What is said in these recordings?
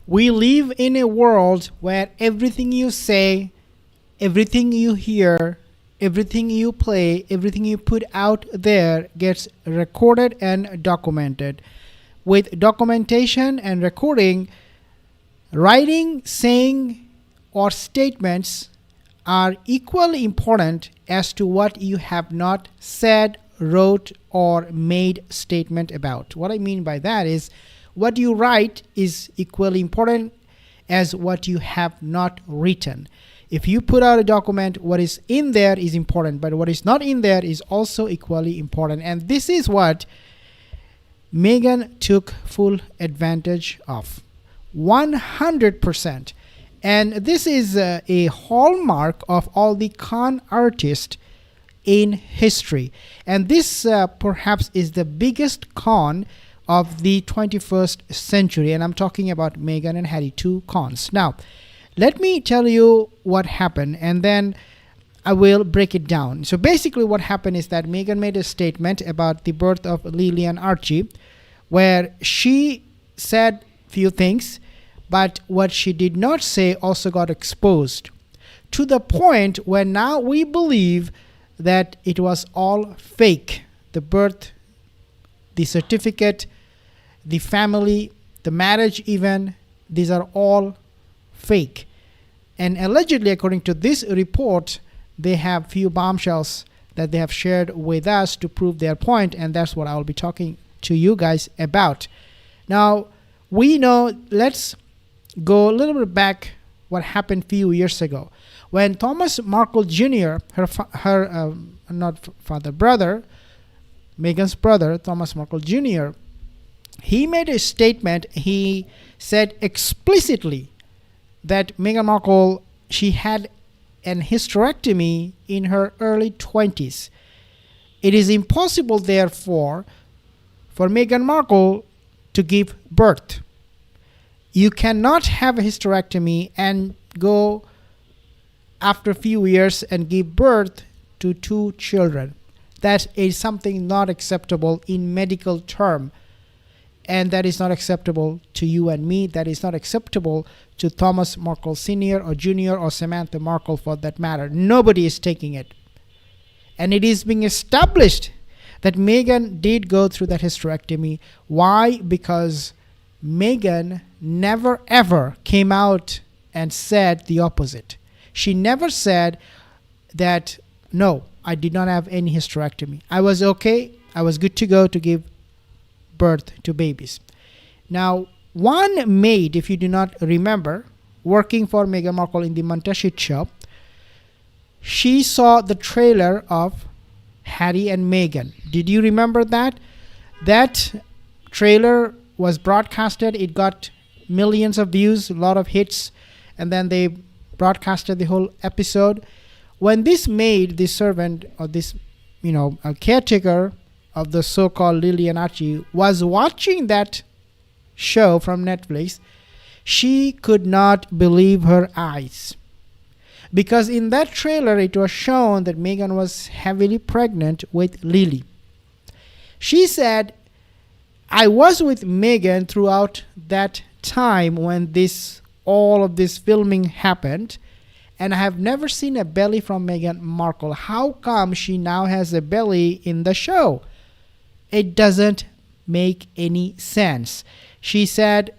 We live in a world where everything you say, everything you hear, everything you play, everything you put out there gets recorded and documented. With documentation and recording, writing, saying, or statements are equally important as to what you have not said, wrote, or made statement about. What I mean by that is what you write is equally important as what you have not written. If you put out a document, what is in there is important, but what is not in there is also equally important. And this is what Meghan took full advantage of. 100%. And this is a hallmark of all the con artists in history. And this perhaps is the biggest con of the 21st century. And I'm talking about Meghan and Harry, two cons. Now, let me tell you what happened, and then I will break it down. So basically what happened is that Meghan made a statement about the birth of Lily and Archie, where she said few things, but what she did not say also got exposed to the point where now we believe that it was all fake. The birth, the certificate, the family, the marriage even, these are all fake. And allegedly, according to this report, they have few bombshells that they have shared with us to prove their point, and that's what I will be talking to you guys about. Now, we know, let's go a little bit back what happened few years ago when Thomas Markle Jr., brother, Meghan's brother, Thomas Markle Jr., he made a statement. He said explicitly that Meghan Markle, she had an hysterectomy in her early 20s. It is impossible, therefore, for Meghan Markle to give birth. You cannot have a hysterectomy and go after a few years and give birth to two children. That is something not acceptable in medical term. And that is not acceptable to you and me. That is not acceptable to Thomas Markle Sr. or Jr. or Samantha Markle for that matter. Nobody is taking it. And it is being established that Meghan did go through that hysterectomy. Why? Because Meghan never ever came out and said the opposite. She never said that, no, I did not have any hysterectomy. I was okay. I was good to go to give birth to babies. Now, one maid, if you do not remember, working for Meghan Markle in the Monteceto show, she saw the trailer of Harry and Meghan. Did you remember that? That trailer was broadcasted. It got millions of views, a lot of hits, and then they broadcasted the whole episode. When this maid, this servant, or this, a caretaker of the so-called Lily and Archie was watching that show from Netflix, she could not believe her eyes. Because in that trailer, it was shown that Meghan was heavily pregnant with Lily. She said, I was with Meghan throughout that time when all of this filming happened, and I have never seen a belly from Meghan Markle. How come she now has a belly in the show? It doesn't make any sense. She said,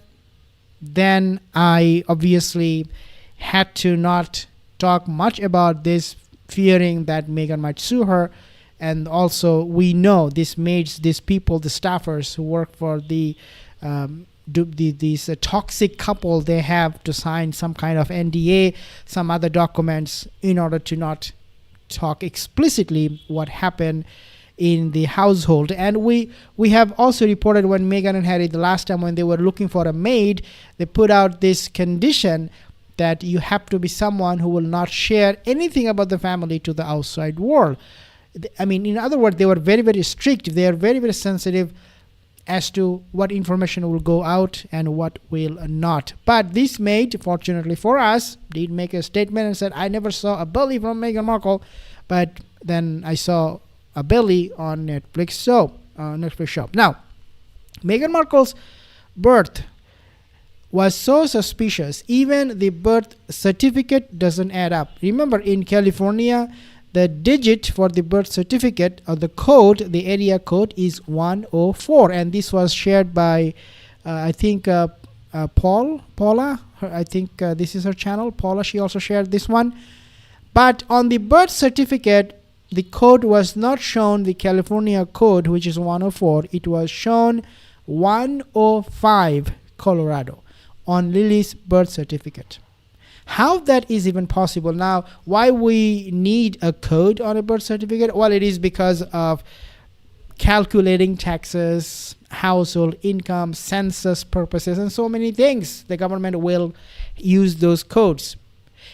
then I obviously had to not talk much about this, fearing that Meghan might sue her. And also, we know these maids, these people, the staffers who work for these toxic couple, they have to sign some kind of NDA, some other documents in order to not talk explicitly what happened in the household. And we have also reported when Meghan and Harry, the last time when they were looking for a maid, they put out this condition that you have to be someone who will not share anything about the family to the outside world. I mean, in other words, they were very, very strict. They are very, very sensitive as to what information will go out and what will not. But this maid, fortunately for us, did make a statement and said, I never saw a belly from Meghan Markle, but then I saw a belly on Netflix show. Now, Meghan Markle's birth was so suspicious. Even the birth certificate doesn't add up. Remember, in California, the digit for the birth certificate or the code, the area code, is 104, and this was shared by I think Paula. I think this is her channel, Paula. She also shared this one. But on the birth certificate, the code was not shown the California code, which is 104. It was shown 105 Colorado on Lily's birth certificate. How that is even possible? Now, why we need a code on a birth certificate? Well, it is because of calculating taxes, household income, census purposes, and so many things. The government will use those codes.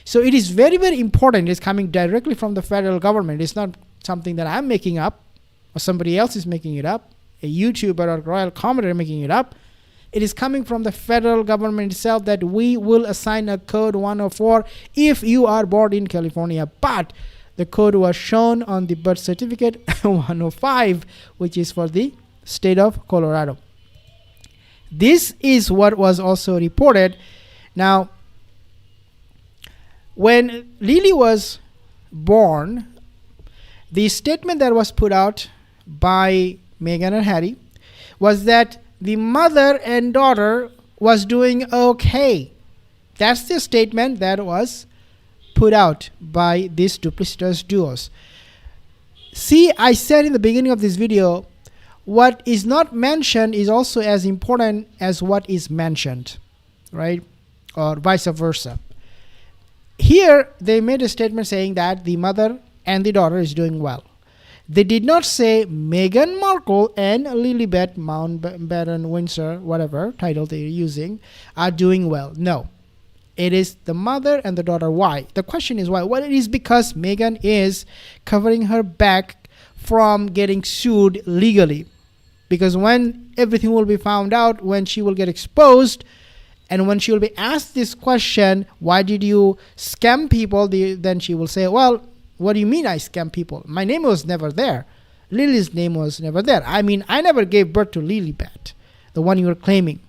So it is very, very important. It's coming directly from the federal government. It's not something that I'm making up or somebody else is making it up, a YouTuber or royal commentator making it up. It is coming from the federal government itself that we will assign a code 104 if you are born in California. But the code was shown on the birth certificate 105, which is for the state of Colorado. This is what was also reported. Now, when Lily was born, the statement that was put out by Meghan and Harry was that the mother and daughter was doing okay. That's the statement that was put out by these duplicitous duos. See, I said in the beginning of this video, what is not mentioned is also as important as what is mentioned, right? Or vice versa. Here, they made a statement saying that the mother and the daughter is doing well. They did not say Meghan Markle and Lilibet Mountbatten Windsor, whatever title they're using, are doing well. No. It is the mother and the daughter. Why? The question is why? Well, it is because Meghan is covering her back from getting sued legally. Because when everything will be found out, when she will get exposed, and when she will be asked this question, why did you scam people? Then she will say, well, what do you mean I scam people? My name was never there. Lily's name was never there. I mean, I never gave birth to Lilibet, the one you were claiming.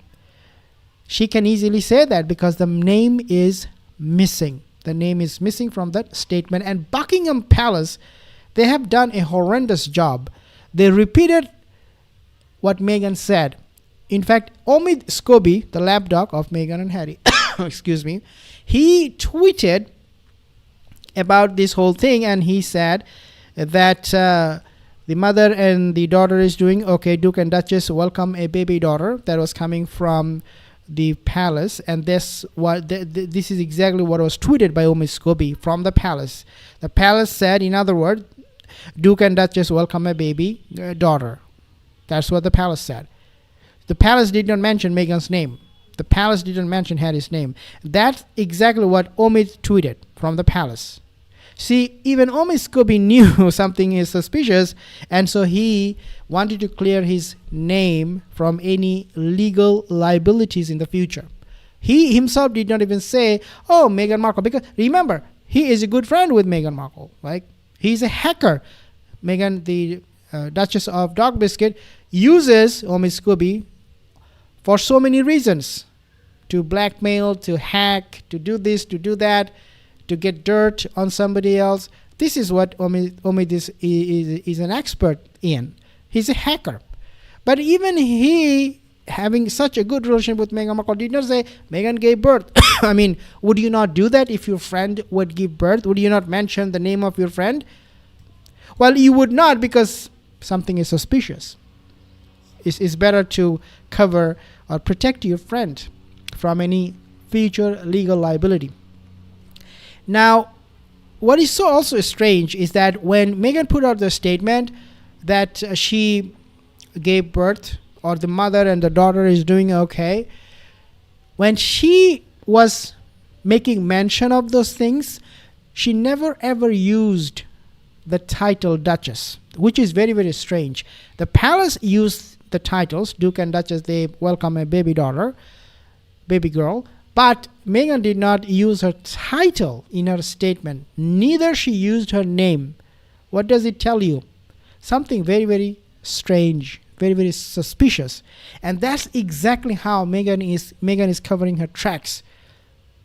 She can easily say that because the name is missing. The name is missing from that statement. And Buckingham Palace, they have done a horrendous job. They repeated what Meghan said. In fact, Omid Scoobie, the lapdog of Meghan and Harry, excuse me, he tweeted about this whole thing, and he said that the mother and the daughter is doing okay. Duke and Duchess welcome a baby daughter that was coming from the palace, and this is exactly what was tweeted by Omid Scoobie from the palace. The palace said, in other words, Duke and Duchess welcome a baby daughter. That's what the palace said. The palace did not mention Meghan's name. The palace didn't mention Harry's name. That's exactly what Omid tweeted from the palace. See, even Omid Scoobie knew something is suspicious, and so he wanted to clear his name from any legal liabilities in the future. He himself did not even say, oh, Meghan Markle, because remember, he is a good friend with Meghan Markle. Like, he's a hacker. Meghan, the Duchess of Dog Biscuit, uses Omid Scoobie for so many reasons. To blackmail, to hack, to do this, to do that, to get dirt on somebody else. This is what Omid is an expert in. He's a hacker. But even he, having such a good relationship with Meghan Markle, did not say, Meghan gave birth. I mean, would you not do that if your friend would give birth? Would you not mention the name of your friend? Well, you would not, because something is suspicious. It's better to cover or protect your friend from any future legal liability. Now, what is so also strange is that when Meghan put out the statement that she gave birth, or the mother and the daughter is doing okay, when she was making mention of those things, she never ever used the title Duchess, which is very, very strange. The palace used the titles, Duke and Duchess, they welcome a baby daughter, baby girl, but Meghan did not use her title in her statement. Neither she used her name. What does it tell you? Something very, very strange very, very suspicious. And that's exactly how Meghan is covering her tracks.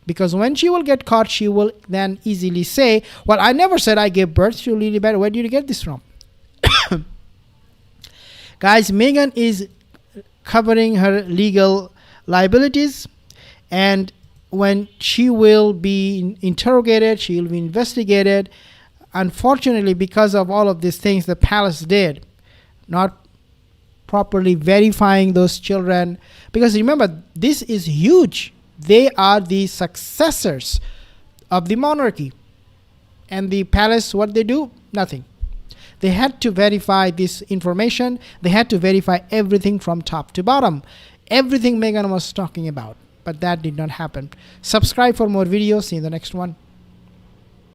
Because when she will get caught, she will then easily say, well, I never said I gave birth to Lilibet. Where did you get this from? Guys, Meghan is covering her legal liabilities, and when she will be interrogated, she will be investigated. Unfortunately, because of all of these things the palace did, not properly verifying those children, because remember, this is huge. They are the successors of the monarchy. And the palace, what they do? Nothing. They had to verify this information. They had to verify everything from top to bottom. Everything Meghan was talking about. But that did not happen. Subscribe for more videos. See you in the next one.